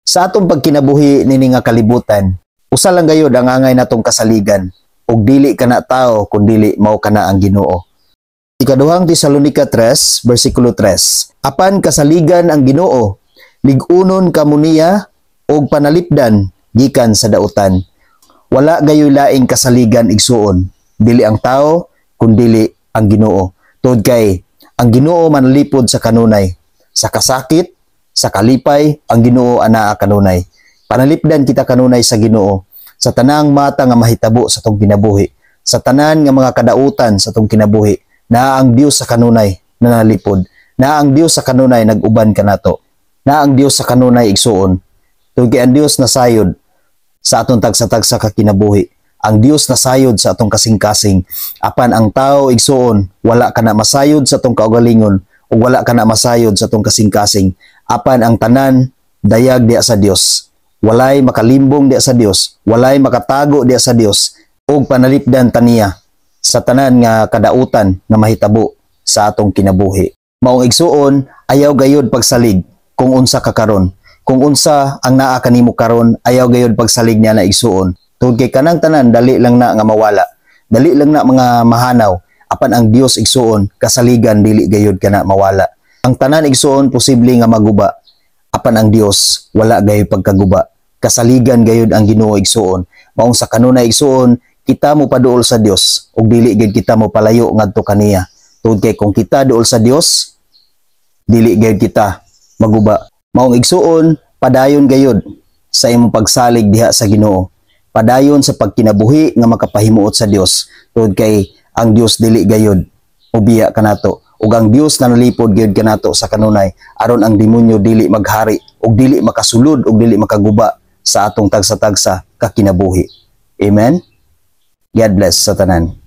Sa atong pagkinabuhi nini nga kalibutan, usa lang gayud ang angay natong kasaligan, ug dili kana tao kun dili mao kana ang Ginoo. Ikaduhang Tesalonica 3, versikulo 3. Apan kasaligan ang Ginoo, lig-unon kamo niya og panalipdan gikan sa dautan. Wala gayoy laing kasaligan igsuon, dili ang tao kun dili ang Ginoo. Tungod kay ang Ginoo manalipod sa kanunay, sa kasakit, sa kalipay, ang Ginoo anaa kanunay. Panalipdan kita kanunay sa Ginoo sa tanang mata nga mahitabo sa tong kinabuhi, sa tanan nga mga kadautan sa tong kinabuhi. Na ang Dios sa kanunay nanalipod, na ang Dios sa kanunay nag-uban kanato, na ang Dios sa kanunay igsuon. Tungod kay ang Dios nasayod sa atong tagsa-tagsa ka kinabuhi. Ang Dios nasayod sa atong kasing-kasing. Apan ang tao igsuon, wala ka na masayod sa atong kaugalingon o wala ka na masayod sa atong kasing-kasing. Apan ang tanan dayag diya sa Dios. Walay makalimbong diya sa Dios, walay makatago diya sa Dios, ug panalipdan taniya sa tanan nga kadautan na mahitabo sa atong kinabuhi. Maong igsuon, ayaw gayud pagsalig kung unsa ka karon. Kung unsa ang naa kanimo karon, ayaw gayud pagsalig niya na igsuon. Tungod kay kanang tanan dali lang na nga mawala. Dali lang na mga mahanaw. Apan ang Dios igsuon, kasaligan dili gayud kana mawala. Ang tanan igsuon posible nga maguba. Apan ang Dios wala gayud pagkaguba. Kasaligan gayud ang Ginoo igsuon. Maong sa kanunay igsuon, kita mo paduol sa Dios ug dili gayud kita mo palayo ngadto kaniya. Tungod kay kung kita duol sa Dios, dili gayud kita maguba. Maong igsuon, padayon gayud sa imong pagsalig diha sa Ginoo. Padayon sa pagkinabuhi nga makapahimuot sa Dios. Tungod kay ang Dios dili gayud ubiya kanato. Ug ang Dios nanalipod gayud kanato sa kanunay aron ang demonyo dili maghari ug dili makasulod ug dili makaguba sa atong tagsa-tagsa ka kinabuhi. Amen. God bless sa tanan.